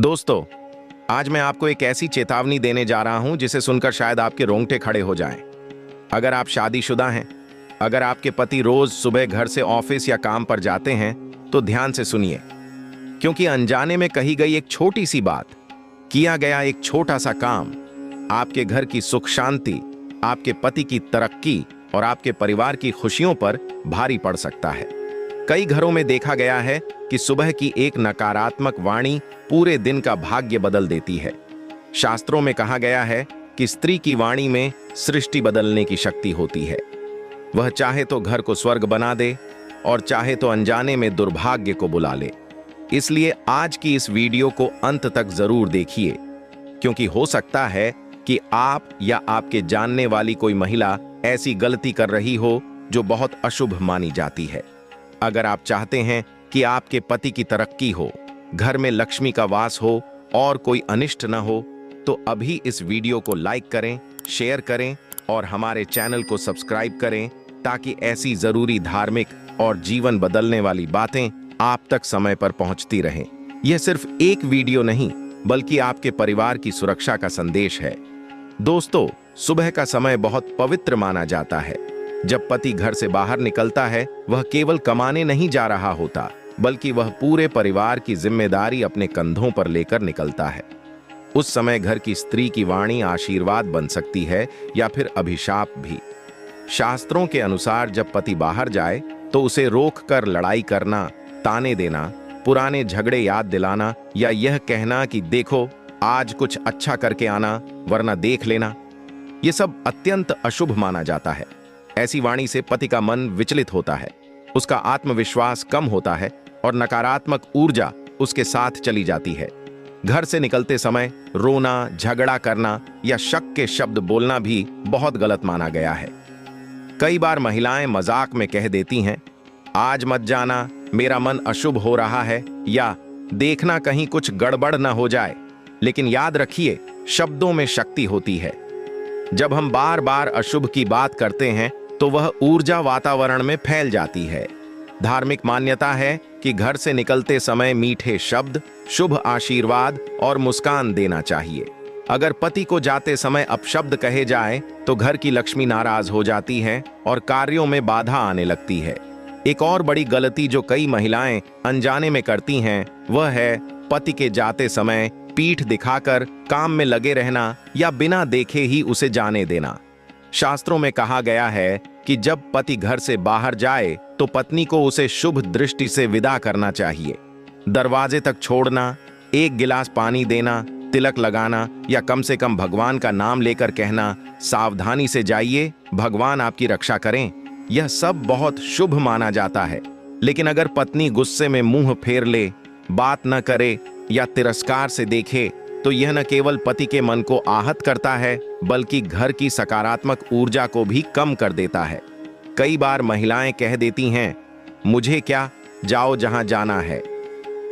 दोस्तों, आज मैं आपको एक ऐसी चेतावनी देने जा रहा हूं जिसे सुनकर शायद आपके रोंगटे खड़े हो जाएं। अगर आप शादीशुदा हैं, अगर आपके पति रोज सुबह घर से ऑफिस या काम पर जाते हैं, तो ध्यान से सुनिए, क्योंकि अनजाने में कही गई एक छोटी सी बात, किया गया एक छोटा सा काम आपके घर की सुख शांति, आपके पति की तरक्की और आपके परिवार की खुशियों पर भारी पड़ सकता है। कई घरों में देखा गया है कि सुबह की एक नकारात्मक वाणी पूरे दिन का भाग्य बदल देती है। शास्त्रों में कहा गया है कि स्त्री की वाणी में सृष्टि बदलने की शक्ति होती है। वह चाहे तो घर को स्वर्ग बना दे और चाहे तो अनजाने में दुर्भाग्य को बुला ले। इसलिए आज की इस वीडियो को अंत तक जरूर देखिए, क्योंकि हो सकता है कि आप या आपके जानने वाली कोई महिला ऐसी गलती कर रही हो जो बहुत अशुभ मानी जाती है। अगर आप चाहते हैं कि आपके पति की तरक्की हो, घर में लक्ष्मी का वास हो और कोई अनिष्ट न हो, तो अभी इस वीडियो को लाइक करें, शेयर करें और हमारे चैनल को सब्सक्राइब करें, ताकि ऐसी जरूरी धार्मिक और जीवन बदलने वाली बातें आप तक समय पर पहुंचती रहें। यह सिर्फ एक वीडियो नहीं, बल्कि आपके परिवार की सुरक्षा का संदेश है। दोस्तों, सुबह का समय बहुत पवित्र माना जाता है। जब पति घर से बाहर निकलता है, वह केवल कमाने नहीं जा रहा होता, बल्कि वह पूरे परिवार की जिम्मेदारी अपने कंधों पर लेकर निकलता है। उस समय घर की स्त्री की वाणी आशीर्वाद बन सकती है या फिर अभिशाप भी। शास्त्रों के अनुसार जब पति बाहर जाए तो उसे रोककर लड़ाई करना, ताने देना, पुराने झगड़े याद दिलाना या यह कहना कि देखो आज कुछ अच्छा करके आना वरना देख लेना, यह सब अत्यंत अशुभ माना जाता है। ऐसी वाणी से पति का मन विचलित होता है, उसका आत्मविश्वास कम होता है और नकारात्मक ऊर्जा उसके साथ चली जाती है। घर से निकलते समय रोना, झगड़ा करना या शक के शब्द बोलना भी बहुत गलत माना गया है। कई बार महिलाएं मजाक में कह देती हैं, आज मत जाना, मेरा मन अशुभ हो रहा है, या देखना कहीं कुछ गड़बड़ न हो जाए। लेकिन याद रखिए, शब्दों में शक्ति होती है। जब हम बार बार अशुभ की बात करते हैं तो वह ऊर्जा वातावरण में फैल जाती है। धार्मिक मान्यता है कि घर से निकलते समय मीठे शब्द, शुभ आशीर्वाद और मुस्कान देना चाहिए। अगर पति को जाते समय अपशब्द कहे जाए तो घर की लक्ष्मी नाराज हो जाती है और कार्यों में बाधा आने लगती है। एक और बड़ी गलती जो कई महिलाएं अनजाने में करती हैं, वह है पति के जाते समय पीठ दिखाकर काम में लगे रहना या बिना देखे ही उसे जाने देना। शास्त्रों में कहा गया है कि जब पति घर से बाहर जाए तो पत्नी को उसे शुभ दृष्टि से विदा करना चाहिए। दरवाजे तक छोड़ना, एक गिलास पानी देना, तिलक लगाना या कम से कम भगवान का नाम लेकर कहना, सावधानी से जाइए, भगवान आपकी रक्षा करें, यह सब बहुत शुभ माना जाता है। लेकिन अगर पत्नी गुस्से में मुंह फेर ले, बात न करे या तिरस्कार से देखे, तो यह न केवल पति के मन को आहत करता है, बल्कि घर की सकारात्मक ऊर्जा को भी कम कर देता है। कई बार महिलाएं कह देती हैं, मुझे क्या, जाओ जहां जाना है।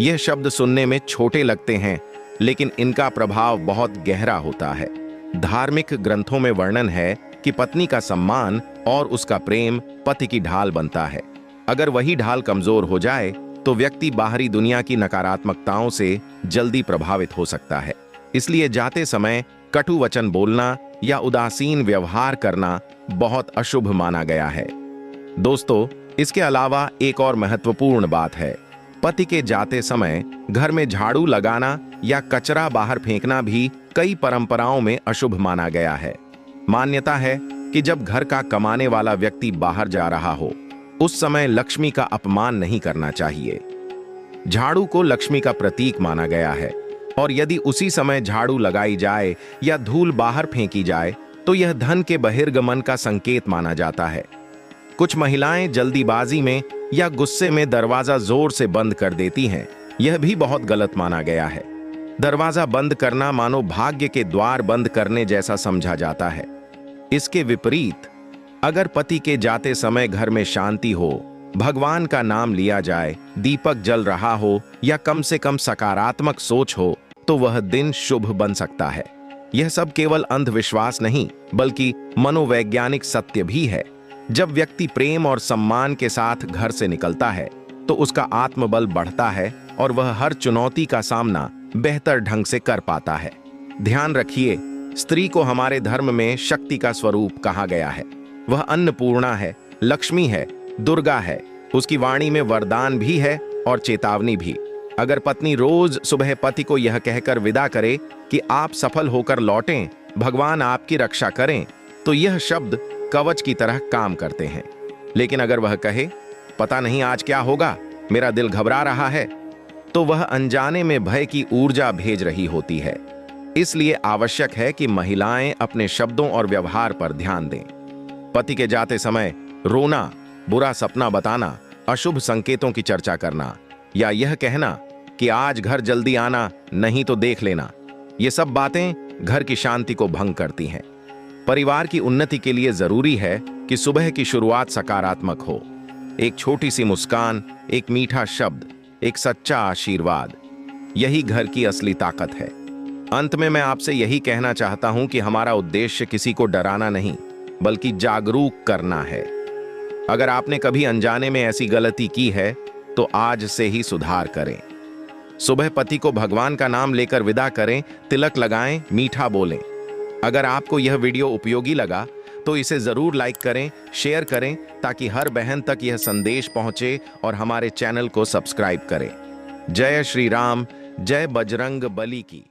यह शब्द सुनने में छोटे लगते हैं, लेकिन इनका प्रभाव बहुत गहरा होता है। धार्मिक ग्रंथों में वर्णन है कि पत्नी का सम्मान और उसका प्रेम पति की ढाल बनता है। अगर वही ढाल कमजोर हो जाए तो व्यक्ति बाहरी दुनिया की नकारात्मकताओं से जल्दी प्रभावित हो सकता है। इसलिए जाते समय कटु वचन बोलना या उदासीन व्यवहार करना बहुत अशुभ माना गया है। दोस्तों, इसके अलावा एक और महत्वपूर्ण बात है, पति के जाते समय घर में झाड़ू लगाना या कचरा बाहर फेंकना भी कई परंपराओं में अशुभ माना गया है। मान्यता है कि जब घर का कमाने वाला व्यक्ति बाहर जा रहा हो, उस समय लक्ष्मी का अपमान नहीं करना चाहिए। झाड़ू को लक्ष्मी का प्रतीक माना गया है, और यदि उसी समय झाड़ू लगाई जाए या धूल बाहर फेंकी जाए तो यह धन के बहिर्गमन का संकेत माना जाता है। कुछ महिलाएं जल्दीबाजी में या गुस्से में दरवाजा जोर से बंद कर देती हैं, यह भी बहुत गलत माना गया है। दरवाजा बंद करना मानो भाग्य के द्वार बंद करने जैसा समझा जाता है। इसके विपरीत, अगर पति के जाते समय घर में शांति हो, भगवान का नाम लिया जाए, दीपक जल रहा हो या कम से कम सकारात्मक सोच हो, तो वह दिन शुभ बन सकता है। यह सब केवल अंधविश्वास नहीं, बल्कि मनोवैज्ञानिक सत्य भी है। जब व्यक्ति प्रेम और सम्मान के साथ घर से निकलता है तो उसका आत्मबल बढ़ता है और वह हर चुनौती का सामना बेहतर ढंग से कर पाता है। ध्यान रखिए, स्त्री को हमारे धर्म में शक्ति का स्वरूप कहा गया है। वह अन्नपूर्णा है, लक्ष्मी है, दुर्गा है। उसकी वाणी में वरदान भी है और चेतावनी भी। अगर पत्नी रोज सुबह पति को यह कहकर विदा करे कि आप सफल होकर लौटें, भगवान आपकी रक्षा करें, तो यह शब्द कवच की तरह काम करते हैं। लेकिन अगर वह कहे, पता नहीं आज क्या होगा, मेरा दिल घबरा रहा है, तो वह अनजाने में भय की ऊर्जा भेज रही होती है। इसलिए आवश्यक है कि महिलाएं अपने शब्दों और व्यवहार पर ध्यान दें। पति के जाते समय रोना, बुरा सपना बताना, अशुभ संकेतों की चर्चा करना या यह कहना कि आज घर जल्दी आना, नहीं तो देख लेना, ये सब बातें घर की शांति को भंग करती हैं। परिवार की उन्नति के लिए जरूरी है कि सुबह की शुरुआत सकारात्मक हो। एक छोटी सी मुस्कान, एक मीठा शब्द, एक सच्चा आशीर्वाद, यही घर की असली ताकत है। अंत में मैं आपसे यही कहना चाहता हूं कि हमारा उद्देश्य किसी को डराना नहीं, बल्कि जागरूक करना है। अगर आपने कभी अनजाने में ऐसी गलती की है, तो आज से ही सुधार करें। सुबह पति को भगवान का नाम लेकर विदा करें, तिलक लगाएं, मीठा बोलें। अगर आपको यह वीडियो उपयोगी लगा तो इसे जरूर लाइक करें, शेयर करें, ताकि हर बहन तक यह संदेश पहुंचे, और हमारे चैनल को सब्सक्राइब करें। जय श्री राम, जय बजरंग बली की।